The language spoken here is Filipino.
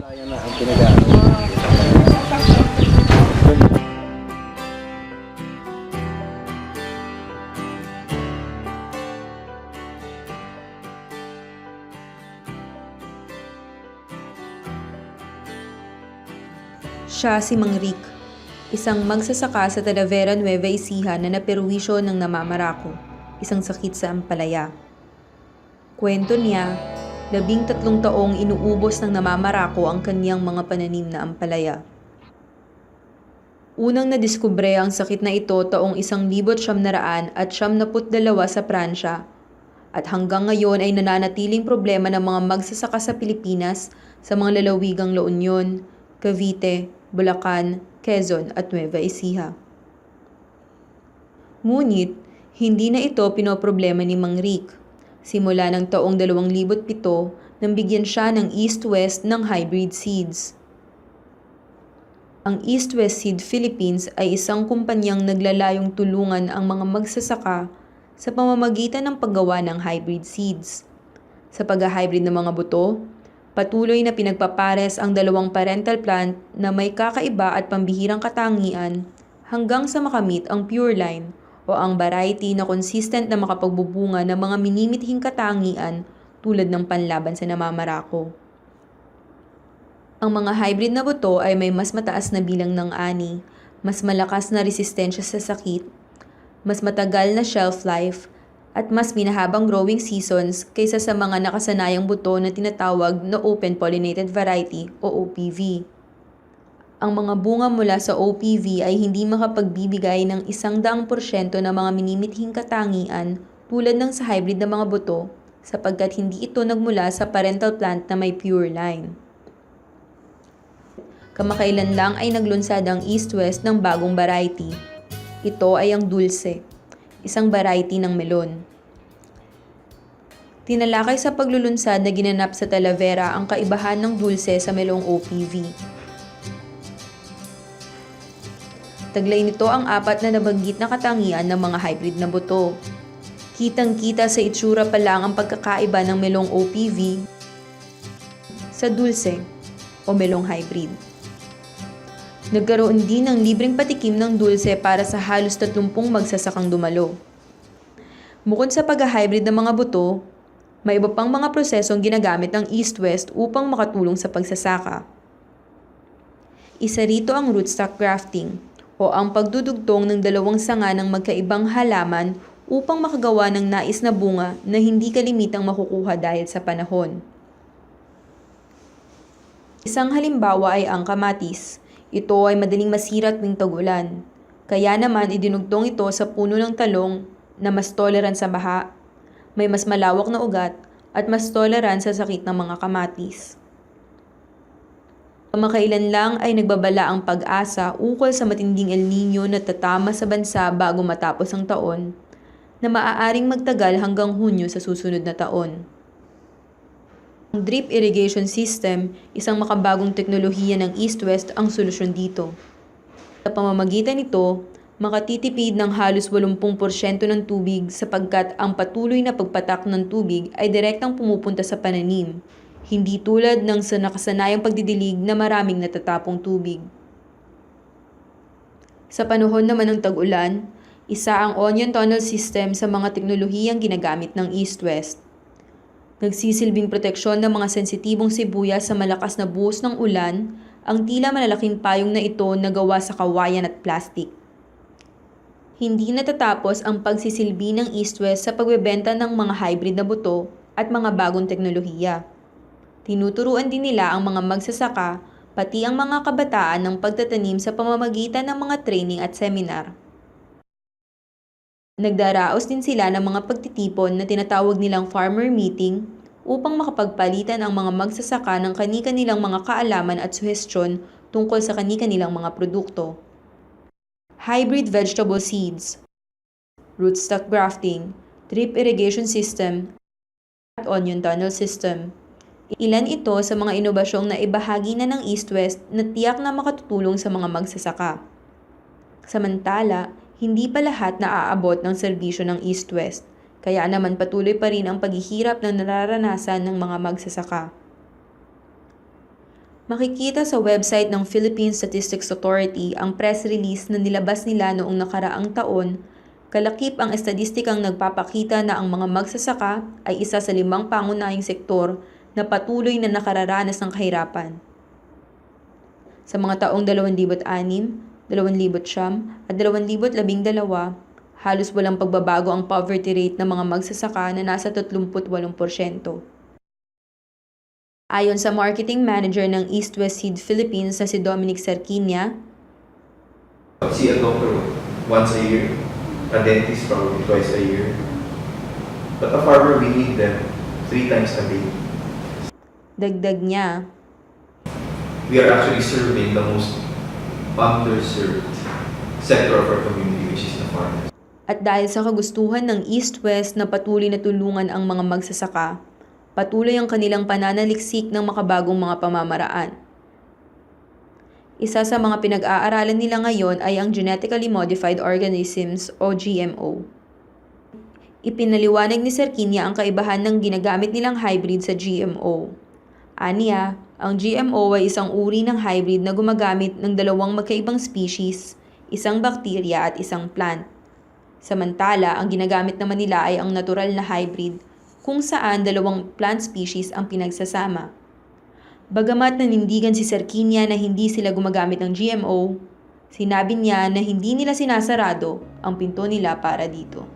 Yan na ang pinag-aaral. Siya si Mang Rick, isang magsasaka sa Talavera, Nueva Ecija na naperwisyo ng namamarako, isang sakit sa ampalaya. Kwento niya, 13 taong inuubos ng namamarako ang kanyang mga pananim na ampalaya. Unang nadiskubre ang sakit na ito taong 1972 sa Pransya, at hanggang ngayon ay nananatiling problema ng mga magsasaka sa Pilipinas sa mga lalawigang La Union, Cavite, Bulacan, Quezon at Nueva Ecija. Ngunit, hindi na ito pinoproblema ni Mang Rick. Simula ng taong 2007 nang bigyan siya ng East-West ng hybrid seeds. Ang East-West Seed Philippines ay isang kumpanyang naglalayong tulungan ang mga magsasaka sa pamamagitan ng paggawa ng hybrid seeds. Sa pag-hybrid ng mga buto, patuloy na pinagpapares ang dalawang parental plant na may kakaiba at pambihirang katangian hanggang sa makamit ang pure line o ang variety na consistent na makapagbubunga ng mga minimithing katangian tulad ng panlaban sa namamarako. Ang mga hybrid na buto ay may mas mataas na bilang ng ani, mas malakas na resistensya sa sakit, mas matagal na shelf life, at mas minahabang growing seasons kaysa sa mga nakasanayang buto na tinatawag na open pollinated variety o OPV. Ang mga bunga mula sa OPV ay hindi makapagbibigay ng 100% ng mga minimithing katangian tulad ng sa hybrid na mga buto sapagkat hindi ito nagmula sa parental plant na may pure line. Kamakailan lang ay naglunsad ang East-West ng bagong variety. Ito ay ang Dulce, isang variety ng melon. Tinalakay sa paglulunsad na ginanap sa Talavera ang kaibahan ng Dulce sa melong OPV. Taglay nito ang 4 na nabanggit na katangian ng mga hybrid na buto. Kitang-kita sa itsura pa lang ang pagkakaiba ng melong OPV sa Dulce o melong hybrid. Nagkaroon din ng libreng patikim ng Dulce para sa halos 30 magsasakang dumalo. Bukod sa pag-hybrid ng mga buto, may iba pang mga prosesong ginagamit ng East-West upang makatulong sa pagsasaka. Isa rito ang rootstock grafting o ang pagdudugtong ng dalawang sanga ng magkaibang halaman upang makagawa ng nais na bunga na hindi kalimitang makukuha dahil sa panahon. Isang halimbawa ay ang kamatis. Ito ay madaling masira tuwing tag-ulan. Kaya naman idinugtong ito sa puno ng talong na mas tolerant sa baha, may mas malawak na ugat, at mas tolerant sa sakit ng mga kamatis. Kamakailan lang ay nagbabala ang pag-asa ukol sa matinding El Nino na tatama sa bansa bago matapos ang taon, na maaaring magtagal hanggang Hunyo sa susunod na taon. Ang drip irrigation system, isang makabagong teknolohiya ng East-West ang solusyon dito. Sa pamamagitan nito, makatitipid ng halos 80% ng tubig sapagkat ang patuloy na pagpatak ng tubig ay direktang pumupunta sa pananim, hindi tulad ng sa nakasanayang pagdidilig na maraming natatapong tubig. Sa panahon naman ng tag-ulan, isa ang onion tunnel system sa mga teknolohiyang ginagamit ng East-West. Nagsisilbing proteksyon ng mga sensitibong sibuyas sa malakas na buhos ng ulan ang tila malalaking payong na ito na gawa sa kawayan at plastik. Hindi natatapos ang pagsisilbi ng East-West sa pagbebenta ng mga hybrid na buto at mga bagong teknolohiya. Tinuturuan din nila ang mga magsasaka pati ang mga kabataan ng pagtatanim sa pamamagitan ng mga training at seminar. Nagdaraos din sila ng mga pagtitipon na tinatawag nilang farmer meeting upang makapagpalitan ang mga magsasaka ng kani-kanilang mga kaalaman at suhestyon tungkol sa kani-kanilang mga produkto. Hybrid vegetable seeds, rootstock grafting, drip irrigation system, at onion tunnel system. Ilan ito sa mga inobasyong na ibahagi na ng East-West na tiyak na makatutulong sa mga magsasaka. Samantala, hindi pa lahat naaabot ng serbisyo ng East-West, kaya naman patuloy pa rin ang paghihirap na nararanasan ng mga magsasaka. Makikita sa website ng Philippine Statistics Authority ang press release na nilabas nila noong nakaraang taon. Kalakip ang estadistikang nagpapakita na ang mga magsasaka ay isa sa 5 pangunahing sektor na patuloy na nakararanas ng kahirapan. Sa mga taong 2006, 2009 at 2012, halos walang pagbabago ang poverty rate ng mga magsasaka na nasa 38%. Ayon sa marketing manager ng East West Seed Philippines na si Dominic Sarquinia, see a doctor once a year, a dentist probably twice a year. But a farmer, we need them 3 times a day. dagdag niya, We are actually serving the most underserved sector of our community, which is the farmers. at dahil sa kagustuhan ng East-West na patuloy na tulungan ang mga magsasaka, patuloy ang kanilang pananaliksik ng makabagong mga pamamaraan. Isa sa mga pinag-aaralan nila ngayon ay ang Genetically Modified Organisms o GMO. Ipinaliwanag ni Sarquinia ang kaibahan ng ginagamit nilang hybrid sa GMO. Aniya, ang GMO ay isang uri ng hybrid na gumagamit ng 2 magkaibang species, isang bakterya at isang plant. Samantala, ang ginagamit naman nila ay ang natural na hybrid, kung saan 2 plant species ang pinagsasama. Bagamat nanindigan si Sarquinia na hindi sila gumagamit ng GMO, sinabi niya na hindi nila sinasarado ang pinto nila para dito.